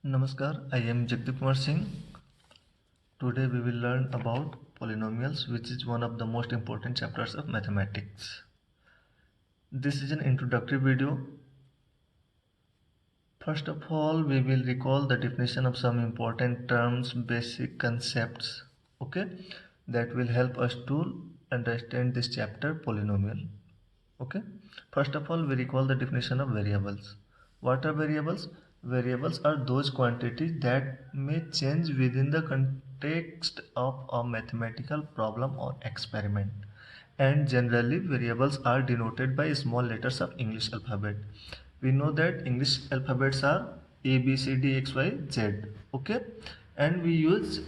Namaskar, I am Jagdeep Kumar Singh. Today we will learn about polynomials, which is one of the most important chapters of mathematics. This is an introductory video. First of all, we will recall the definition of some important terms, basic concepts, okay, that will help us to understand this chapter polynomial. Okay, first of all, we recall the definition of variables. What are variables? Variables are those quantities that may change within the context of a mathematical problem or experiment. And generally, variables are denoted by small letters of English alphabet. We know that English alphabets are A, B, C, D, X, Y, Z. Okay, and we use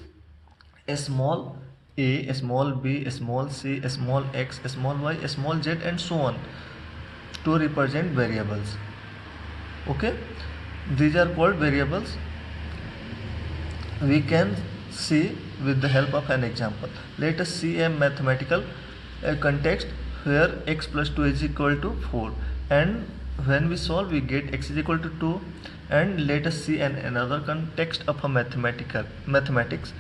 a small a small b, a small c, a small x, a small y, a small z, and so on to represent variables. Okay, these are called variables. We can see with the help of an example. Let us see a mathematical context where x plus 2 is equal to 4, and when we solve we get x is equal to 2. And let us see another context of a mathematics,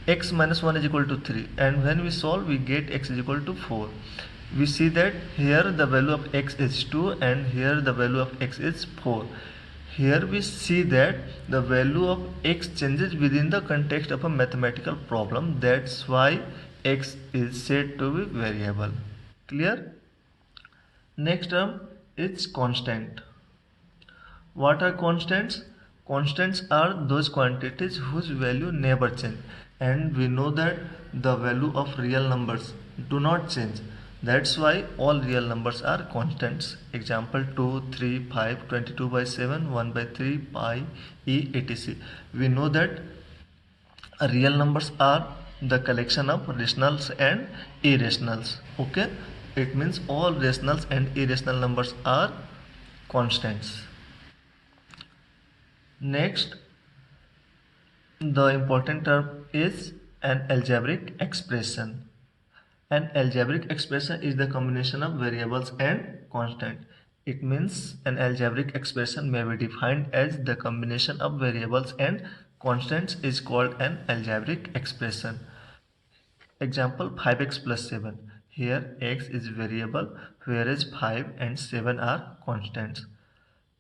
x minus 1 is equal to 3, and when we solve we get x is equal to 4. We see that here the value of x is 2 and here the value of x is 4. Here we see that the value of x changes within the context of a mathematical problem. That's why x is said to be variable. Clear? Next term is constant. What are constants? Constants are those quantities whose value never change, and we know that the value of real numbers do not change. That's why all real numbers are constants. Example 2, 3, 5, 22 by 7, 1 by 3, pi, e, etc. We know that real numbers are the collection of rationals and irrationals. Okay, it means all rationals and irrational numbers are constants. Next, the important term is an algebraic expression. An algebraic expression is the combination of variables and constant. It means an algebraic expression may be defined as the combination of variables and constants is called an algebraic expression. Example 5x plus 7. Here x is variable whereas 5 and 7 are constants.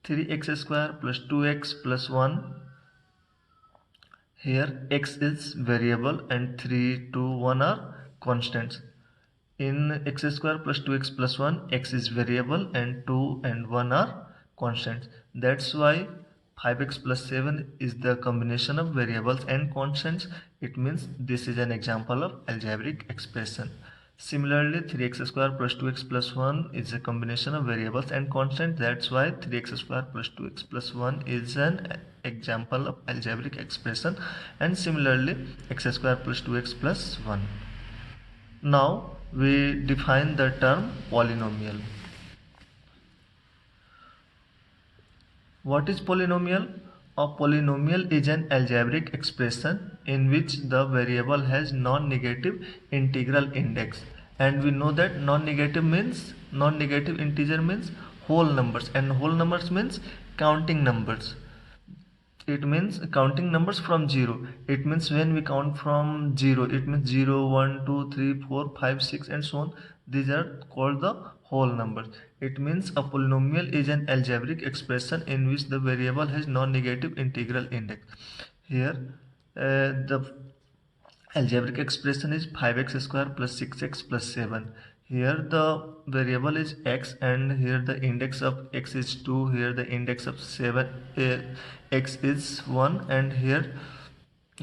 3x square plus 2x plus 1. Here x is variable and 3, 2, 1 are constants. In x square plus 2x plus 1, x is variable and 2 and 1 are constants. That's why 5x plus 7 is the combination of variables and constants. It means this is an example of algebraic expression. Similarly, 3x square plus 2x plus 1 is a combination of variables and constants. That's why 3x square plus 2x plus 1 is an example of algebraic expression. And similarly, x square plus 2x plus 1. Now we define the term polynomial. What is polynomial? A polynomial is an algebraic expression in which the variable has non-negative integral index, and we know that non-negative integer means whole numbers, and whole numbers means counting numbers. It means counting numbers from 0. It means when we count from 0, it means 0, 1, 2, 3, 4, 5, 6 and so on. These are called the whole numbers. It means a polynomial is an algebraic expression in which the variable has non-negative integral index. Here the algebraic expression is 5x square plus 6x plus 7. Here the variable is x and here the index of x is 2, here the index of 7 x is 1, and here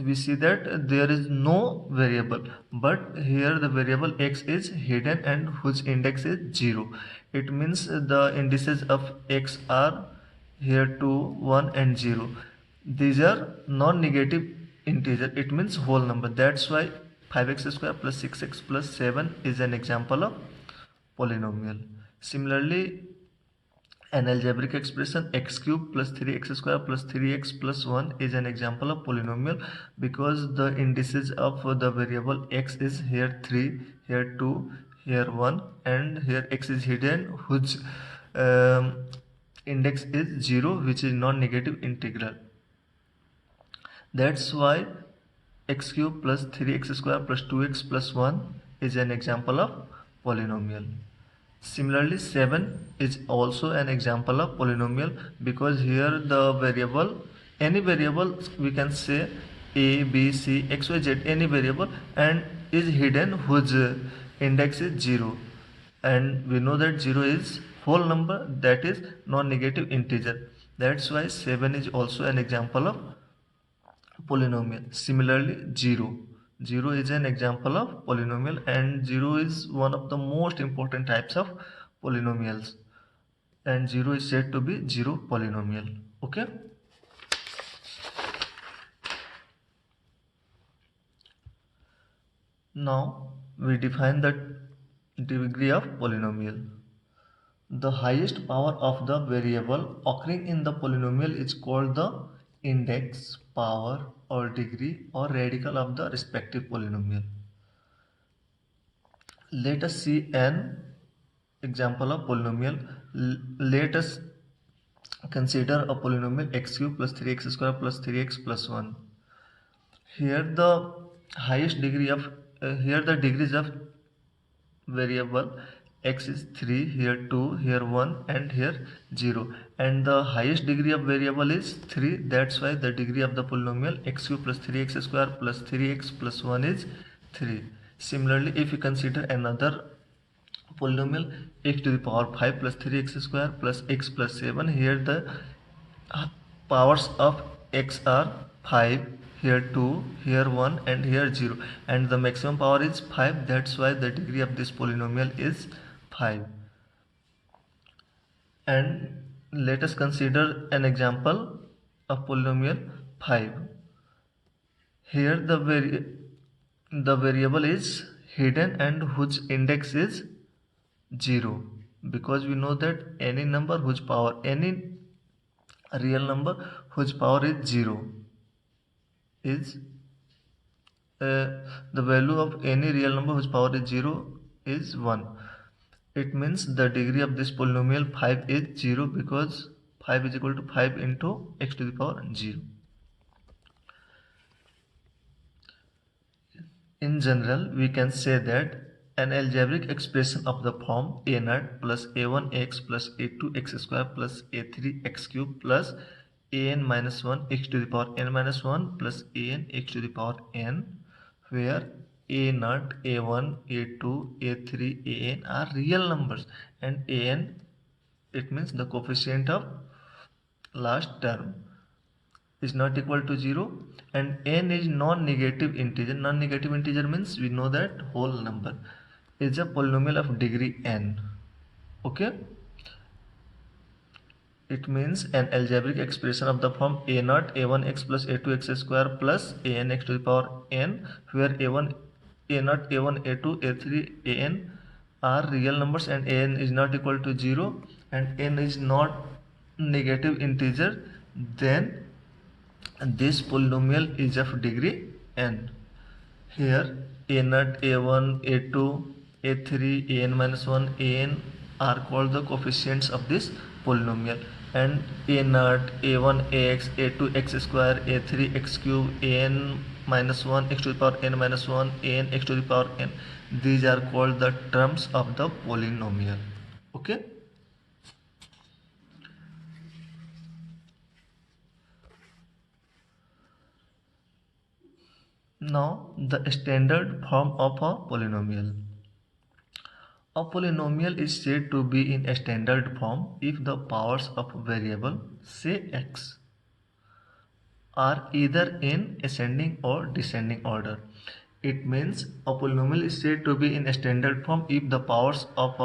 we see that there is no variable, but here the variable x is hidden and whose index is 0. It means the indices of x are here 2, 1 and 0. These are non-negative integer, it means whole number. That's why 5x square plus 6x plus 7 is an example of polynomial. Similarly, an algebraic expression x cube plus 3x square plus 3x plus 1 is an example of polynomial because the indices of the variable x is here 3, here 2, here 1, and here x is hidden whose index is 0, which is non-negative integral. That's why x cube plus 3x square plus 2x plus 1 is an example of polynomial. Similarly, 7 is also an example of polynomial, because here the variable, any variable, we can say a, b, c, x, y, z, any variable, and is hidden whose index is 0, and we know that 0 is whole number, that is non-negative integer. That's why 7 is also an example of polynomial. Similarly, 0 is an example of polynomial, and 0 is one of the most important types of polynomials, and 0 is said to be 0 polynomial. Okay, now we define the degree of polynomial. The highest power of the variable occurring in the polynomial is called the index, power, or degree, or radical of the respective polynomial. Let us see an example of polynomial. Let us consider a polynomial x cube plus 3x square plus 3x plus 1. Here the highest degree of here the degrees of variable x is 3, here 2, here 1, and here 0, and the highest degree of variable is 3. That's why the degree of the polynomial x cube plus 3x square plus 3x plus 1 is 3. Similarly, if you consider another polynomial x to the power 5 plus 3x square plus x plus 7, here the powers of x are 5, here 2, here 1, and here 0, and the maximum power is 5. That's why the degree of this polynomial is 5. And let us consider an example of polynomial 5. Here the variable is hidden and whose index is 0, because we know that any number whose power, any real number whose power is 0 is the value of any real number whose power is 0 is 1. It means the degree of this polynomial 5 is 0, because 5 is equal to 5 into x to the power 0. In general, we can say that an algebraic expression of the form a0 plus a1x plus a2x square plus a3x cube plus an minus 1 x to the power n minus 1 plus an x to the power n, where a0, a1, a2, a3, an are real numbers, and an, it means the coefficient of last term, is not equal to 0, and n is non-negative integer. Non-negative integer means we know that whole number is a polynomial of degree n. Okay, it means an algebraic expression of the form a0 a1x plus a2x square plus anx to the power n, where a1 a0 a1 a2 a3 an are real numbers, and an is not equal to 0, and n is not negative integer, then this polynomial is of degree n. Here a0, a1, a2, a3, an minus 1, an are called the coefficients of this polynomial, and a0, a1 ax, a2 x square, a3 x cube, an minus 1 x to the power n minus 1, an x to the power n, these are called the terms of the polynomial. Okay. Now the standard form of a polynomial. A polynomial is said to be in a standard form if the powers of a variable, say x, are either in ascending or descending order. It means a polynomial is said to be in a standard form if the powers of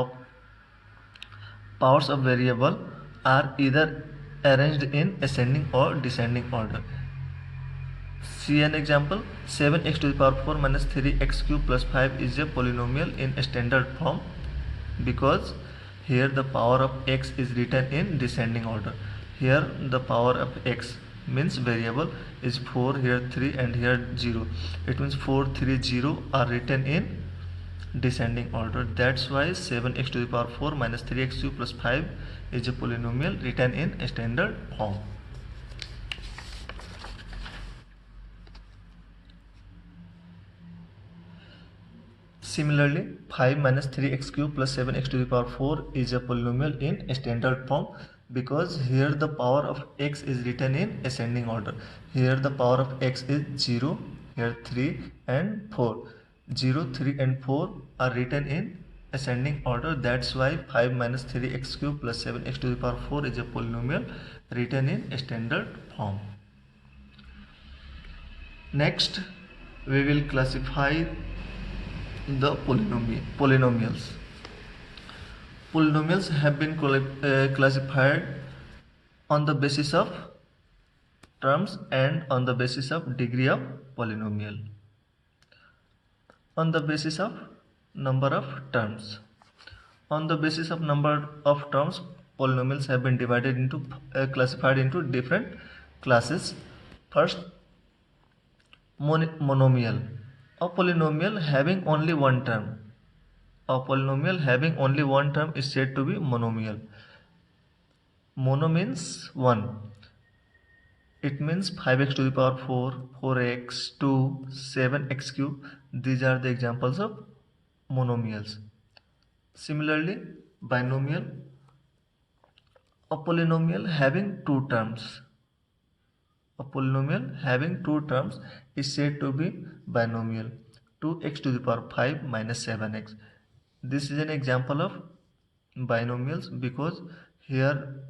variable are either arranged in ascending or descending order. See an example. 7x to the power 4 minus 3x cube plus 5 is a polynomial in a standard form, because here the power of x is written in descending order. Here the power of x means variable is 4, here 3, and here 0. It means 4, 3, 0 are written in descending order. That's why 7x to the power 4 minus 3x cube plus 5 is a polynomial written in a standard form. Similarly, 5 minus 3x cube plus 7x to the power 4 is a polynomial in standard form, because here the power of x is written in ascending order. Here the power of x is 0, here 3 and 4. 0, 3 and 4 are written in ascending order. That's why 5 minus 3x cube plus 7x to the power 4 is a polynomial written in standard form. Next, we will classify the polynomials. Polynomials have been classified on the basis of terms and on the basis of degree of polynomial. On the basis of number of terms. On the basis of number of terms, polynomials have been divided into classified into different classes. First, monomial, a polynomial having only one term. A polynomial having only one term is said to be monomial. Mono means 1. It means 5x to the power 4, 4x, 2, 7x cube. These are the examples of monomials. Similarly, binomial, a polynomial having two terms. A polynomial having two terms is said to be binomial. 2x to the power 5 minus 7x. This is an example of binomials because here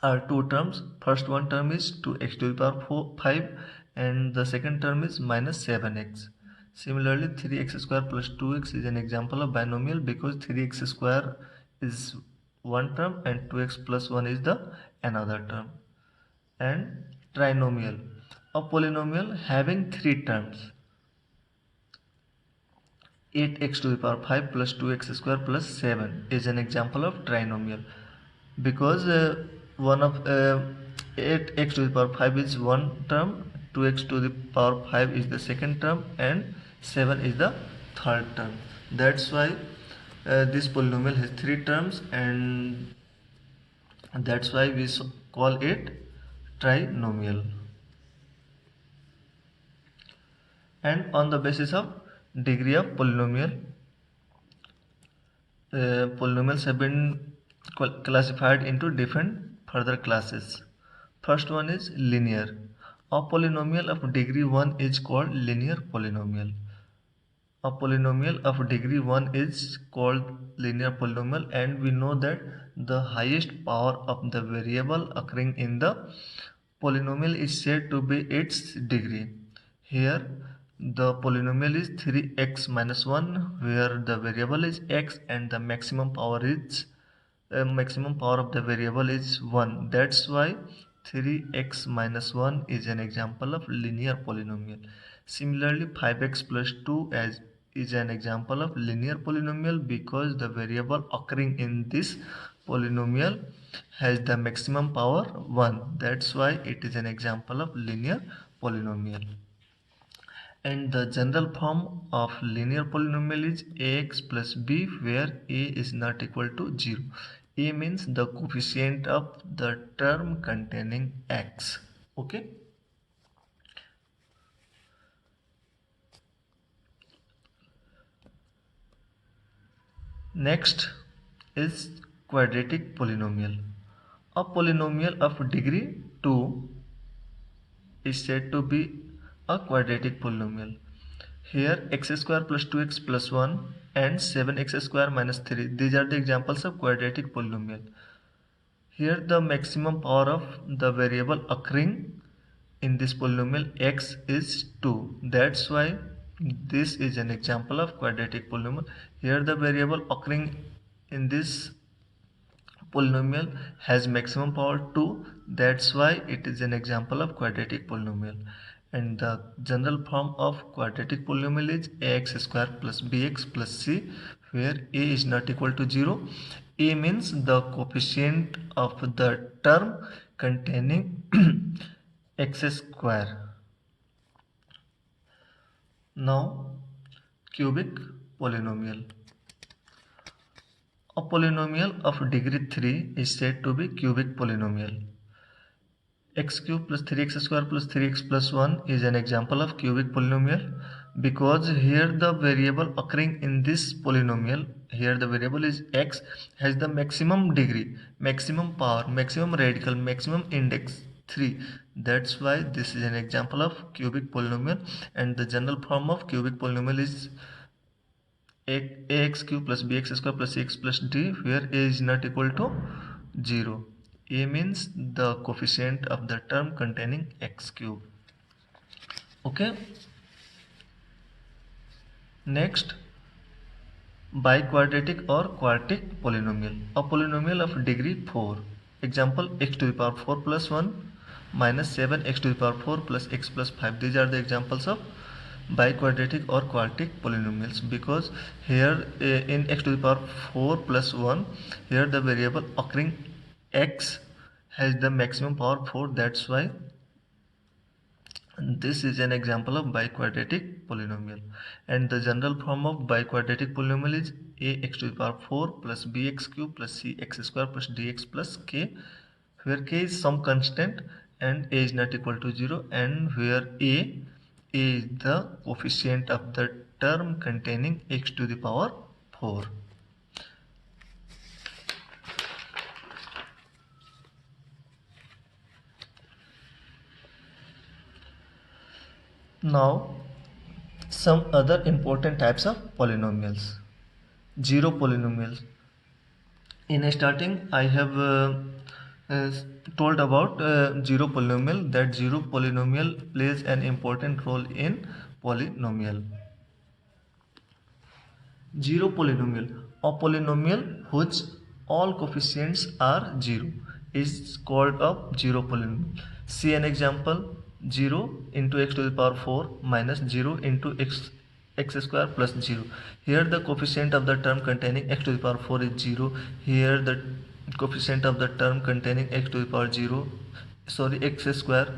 are two terms. First one term is 2x to the power 5 and the second term is minus 7x. Similarly, 3x square plus 2x is an example of binomial because 3x square is one term and 2x plus 1 is the another term. And trinomial, a polynomial having three terms. 8x to the power 5 plus 2x square plus 7 is an example of trinomial because 8x to the power 5 is one term, 2x to the power 5 is the second term and 7 is the third term. That's why this polynomial has three terms and that's why we call it trinomial. And on the basis of degree of polynomial, polynomials have been classified into different further classes. First one is linear. A polynomial of degree 1 is called linear polynomial. A polynomial of degree 1 is called linear polynomial, and we know that the highest power of the variable occurring in the polynomial is said to be its degree. Here the polynomial is 3x minus 1 where the variable is x and the maximum power of the variable is 1. That's why 3x minus 1 is an example of linear polynomial. Similarly, 5x plus 2 is an example of linear polynomial because the variable occurring in this polynomial has the maximum power 1. That's why it is an example of linear polynomial. And the general form of linear polynomial is ax plus b where a is not equal to 0. A means the coefficient of the term containing x. Okay. Next is quadratic polynomial. A polynomial of degree 2 is said to be a quadratic polynomial. Here x square plus 2x plus 1 and 7x square minus 3. These are the examples of quadratic polynomial. Here the maximum power of the variable occurring in this polynomial x is 2. That's why this is an example of quadratic polynomial. Here the variable occurring in this polynomial has maximum power 2. That's why it is an example of quadratic polynomial. And the general form of quadratic polynomial is ax square plus bx plus c where a is not equal to 0. A means the coefficient of the term containing x square. Now, cubic polynomial. A polynomial of degree 3 is said to be cubic polynomial. X cube plus 3x square plus 3x plus 1 is an example of cubic polynomial. because here the variable occurring in this polynomial, here the variable is x, has the maximum degree, maximum power, maximum radical, maximum index 3. That's why this is an example of cubic polynomial, and the general form of cubic polynomial is ax cube plus bx square plus cx plus d, where a is not equal to 0. A means the coefficient of the term containing x cube. Okay. Next, biquadratic or quartic polynomial. A polynomial of degree 4. Example, x to the power 4 plus 1 minus 7x to the power 4 plus x plus 5. These are the examples of biquadratic or quartic polynomials, because here in x to the power 4 plus 1, here the variable occurring x has the maximum power 4. That's why this is an example of biquadratic polynomial. And the general form of biquadratic polynomial is ax to the power 4 plus bx cube plus cx square plus dx plus k, where k is some constant and a is not equal to 0, and where a is the coefficient of the term containing x to the power 4. Now, some other important types of polynomials. Zero polynomials. In starting, I have told about zero polynomial, that zero polynomial plays an important role in polynomial. Zero polynomial, a polynomial whose all coefficients are 0 is called a zero polynomial. See an example: 0 into x to the power 4 minus 0 into x square plus 0. Here the coefficient of the term containing x to the power 4 is 0. Here the coefficient of the term containing x to the power x square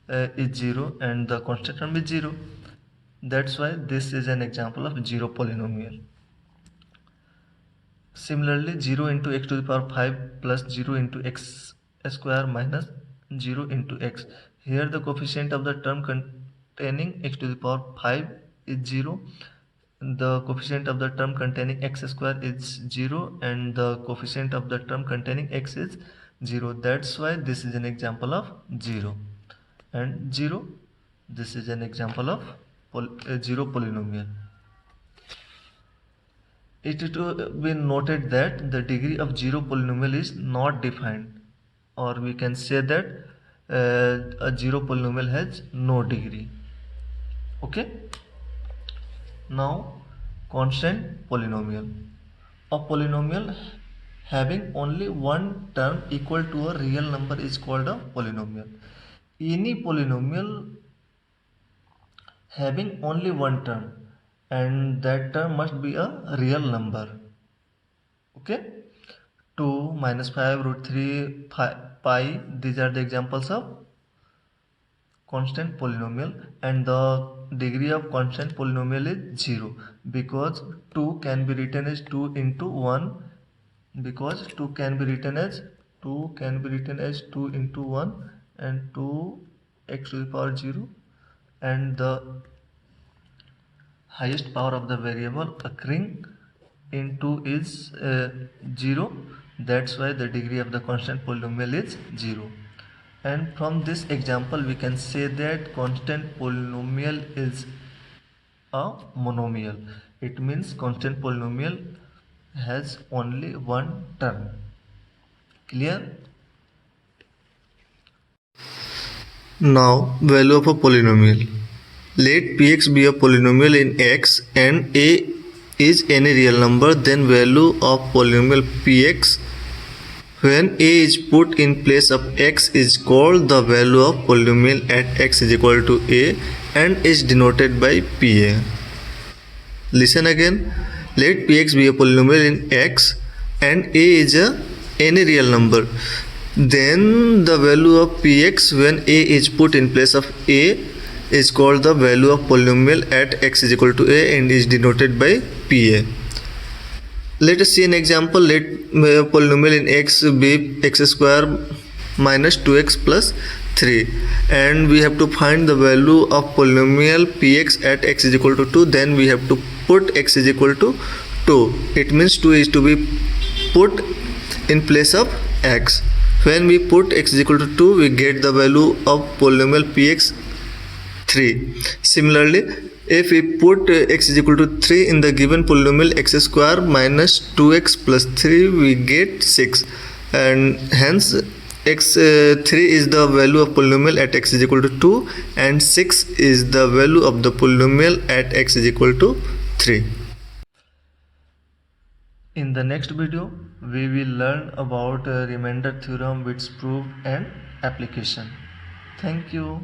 is 0, and the constant term is 0. That's why this is an example of zero polynomial. Similarly, 0 into x to the power 5 plus 0 into x square minus 0 into x. Here the coefficient of the term containing x to the power 5 is 0. The coefficient of the term containing x square is 0, and the coefficient of the term containing x is 0. That's why this is an example of 0 and 0. This is an example of zero polynomial. It is to be noted that the degree of zero polynomial is not defined, or we can say that a zero polynomial has no degree. Okay. Now, constant polynomial. A polynomial having only one term equal to a real number is called a polynomial. Any polynomial having only one term, and that term must be a real number. Okay. 2, minus 5, root 3, pi, these are the examples of constant polynomial, and the degree of constant polynomial is 0, because 2 can be written as 2 into 1, because 2 can be written as 2 into 1 and 2 x to the power 0, and the highest power of the variable occurring in 2 is 0. That's why the degree of the constant polynomial is 0. And from this example we can say that constant polynomial is a monomial. It means constant polynomial has only one term. Clear? Now, value of a polynomial. Let px be a polynomial in x and a is any real number, then value of polynomial px when a is put in place of x is called the value of polynomial at x is equal to a and is denoted by pa. Listen again. Let px be a polynomial in x and a is any real number. Then the value of px when a is put in place of a is called the value of polynomial at x is equal to a and is denoted by pa. Let us see an example. Let polynomial in x be x square minus 2x plus 3, and we have to find the value of polynomial px at x is equal to 2. Then we have to put x is equal to 2. It means 2 is to be put in place of x. When we put x is equal to 2, we get the value of polynomial px 3. Similarly, if we put x is equal to 3 in the given polynomial x square minus 2x plus 3, we get 6, and hence x3 is the value of polynomial at x is equal to 2, and 6 is the value of the polynomial at x is equal to 3. In the next video, we will learn about remainder theorem, its proof and application. Thank you.